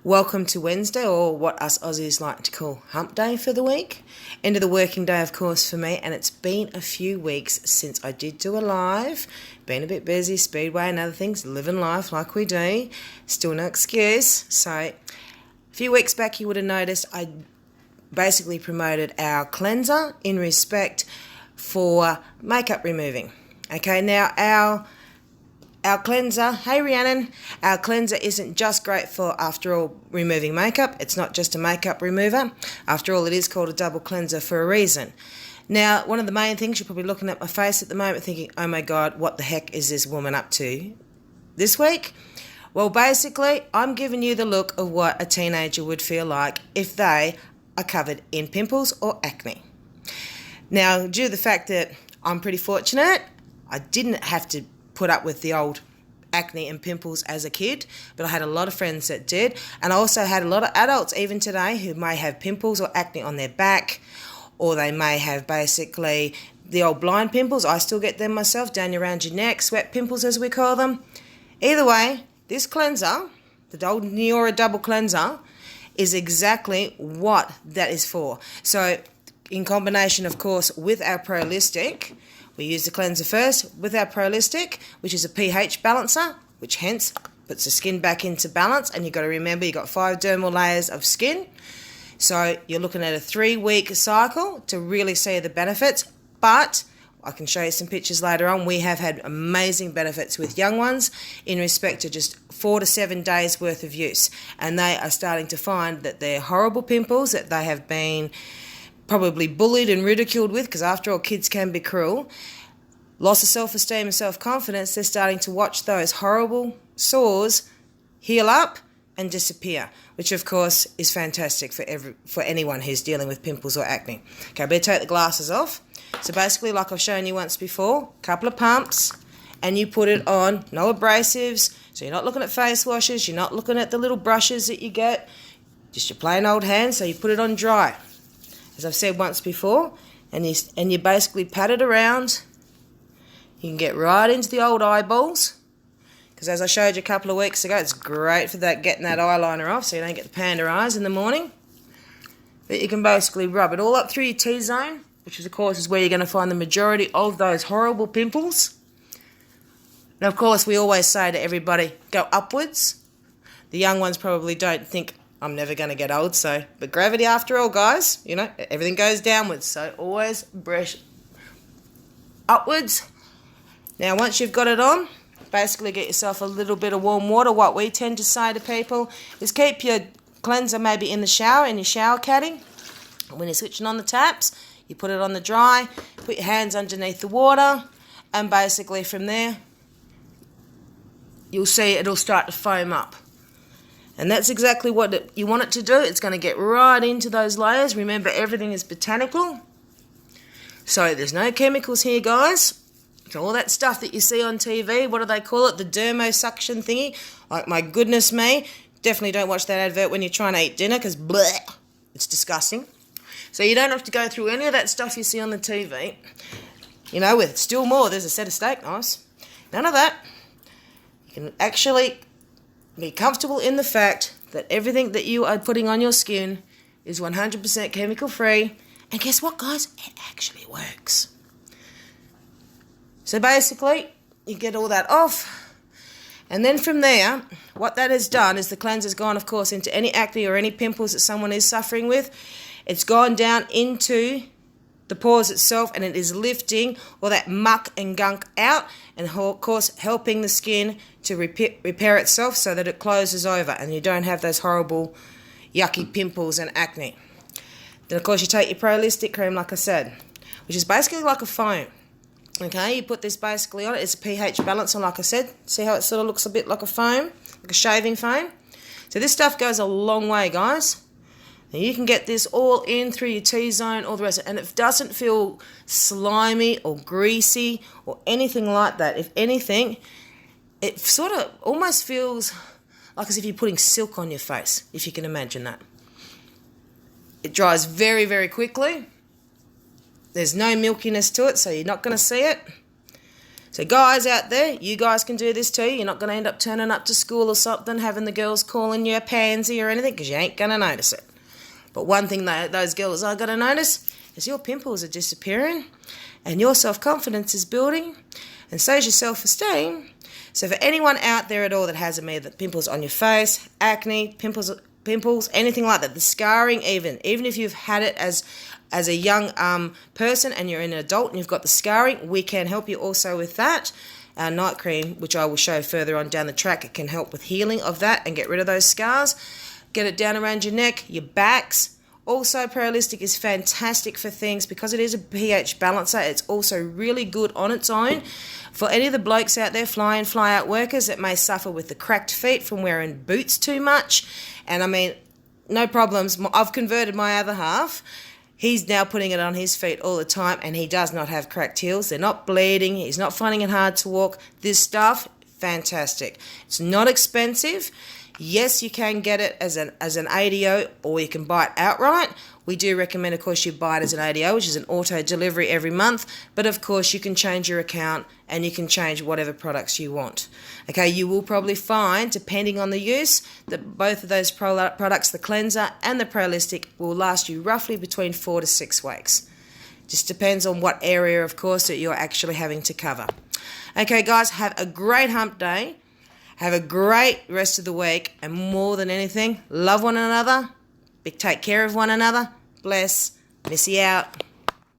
Welcome to Wednesday, or what us Aussies like to call hump day for the week. End of the working day, of course, for me, and it's been a few weeks since I did do a live. Been a bit busy, Speedway and other things, living life like we do. Still no excuse. So, a few weeks back you would have noticed I basically promoted our cleanser in respect for makeup removing. Okay, now our cleanser, hey Rhiannon, our cleanser isn't just great for, after all, removing makeup. It's not just a makeup remover. After all, it is called a double cleanser for a reason. Now, one of the main things, you're probably looking at my face at the moment thinking, oh my God, what the heck is this woman up to this week? Well, basically, I'm giving you the look of what a teenager would feel like if they are covered in pimples or acne. Now, due to the fact that I'm pretty fortunate, I didn't have to put up with the old acne and pimples as a kid, but I had a lot of friends that did, and I also had a lot of adults even today who may have pimples or acne on their back, or they may have basically the old blind pimples. I still get them myself, down around your neck, sweat pimples as we call them. Either way, this cleanser, the old NEORA double cleanser, is exactly what that is for. So in combination, of course, with our Prolistic, we use the cleanser first with our Prolistic, which is a pH balancer, which hence puts the skin back into balance. And you've got to remember, you've got 5 dermal layers of skin. So you're looking at a 3-week cycle to really see the benefits. But I can show you some pictures later on. We have had amazing benefits with young ones in respect to just 4 to 7 days worth of use. And they are starting to find that their horrible pimples that they have been probably bullied and ridiculed with, because after all, kids can be cruel, loss of self-esteem and self-confidence, they're starting to watch those horrible sores heal up and disappear, which of course is fantastic for anyone who's dealing with pimples or acne. Okay, I better take the glasses off. So basically, like I've shown you once before, a couple of pumps, and you put it on, no abrasives, so you're not looking at face washes, you're not looking at the little brushes that you get, just your plain old hands, so you put it on dry. As I've said once before, and you basically pat it around. You can get right into the old eyeballs, because as I showed you a couple of weeks ago, it's great for that, getting that eyeliner off so you don't get the panda eyes in the morning. But you can basically rub it all up through your T-zone, which of course is where you're going to find the majority of those horrible pimples. Now, of course, we always say to everybody, go upwards. The young ones probably don't think, I'm never going to get old, but gravity after all, guys, everything goes downwards, so always brush upwards. Now, once you've got it on, basically get yourself a little bit of warm water. What we tend to say to people is keep your cleanser maybe in the shower, in your shower caddy. When you're switching on the taps, you put it on the dry, put your hands underneath the water, and basically from there, you'll see it'll start to foam up. And that's exactly what you want it to do. It's going to get right into those layers. Remember, everything is botanical. So there's no chemicals here, guys. So all that stuff that you see on TV, what do they call it? The dermosuction thingy. Like, my goodness me. Definitely don't watch that advert when you're trying to eat dinner, because bleh, it's disgusting. So you don't have to go through any of that stuff you see on the TV. With still more, there's a set of steak knives. None of that. You can actually be comfortable in the fact that everything that you are putting on your skin is 100% chemical free. And guess what, guys? It actually works. So basically, you get all that off. And then from there, what that has done is the cleanser's gone, of course, into any acne or any pimples that someone is suffering with. It's gone down into the pores itself, and it is lifting all that muck and gunk out, and of course helping the skin to repair itself so that it closes over and you don't have those horrible yucky pimples and acne. Then of course you take your Prolistic cream, like I said, which is basically like a foam. Okay, you put this basically on it. It's a pH balancer, like I said. See how it sort of looks a bit like a foam, like a shaving foam? So this stuff goes a long way, guys. And you can get this all in through your T-zone, all the rest of it, and it doesn't feel slimy or greasy or anything like that. If anything, it sort of almost feels like as if you're putting silk on your face, if you can imagine that. It dries very, very quickly. There's no milkiness to it, so you're not going to see it. So guys out there, you guys can do this too. You're not going to end up turning up to school or something, having the girls calling you a pansy or anything, because you ain't going to notice it. But one thing that those girls are going to notice is your pimples are disappearing and your self-confidence is building, and so is your self-esteem. So for anyone out there at all that has either pimples on your face, acne, pimples, anything like that, the scarring even if you've had it as a young person and you're an adult and you've got the scarring, we can help you also with that. Our night cream, which I will show further on down the track, it can help with healing of that and get rid of those scars. Get it down around your neck, your backs. Also, Prolistic is fantastic for things because it is a pH balancer. It's also really good on its own. For any of the blokes out there, fly in, fly out workers that may suffer with the cracked feet from wearing boots too much. And I mean, no problems. I've converted my other half. He's now putting it on his feet all the time and he does not have cracked heels. They're not bleeding. He's not finding it hard to walk. This stuff, fantastic. It's not expensive. Yes, you can get it as an ADO or you can buy it outright. We do recommend, of course, you buy it as an ADO, which is an auto delivery every month. But, of course, you can change your account and you can change whatever products you want. Okay, you will probably find, depending on the use, that both of those products, the cleanser and the Prolistic, will last you roughly between 4 to 6 weeks. Just depends on what area, of course, that you're actually having to cover. Okay, guys, have a great hump day. Have a great rest of the week, and more than anything, love one another, take care of one another, bless, Missy out.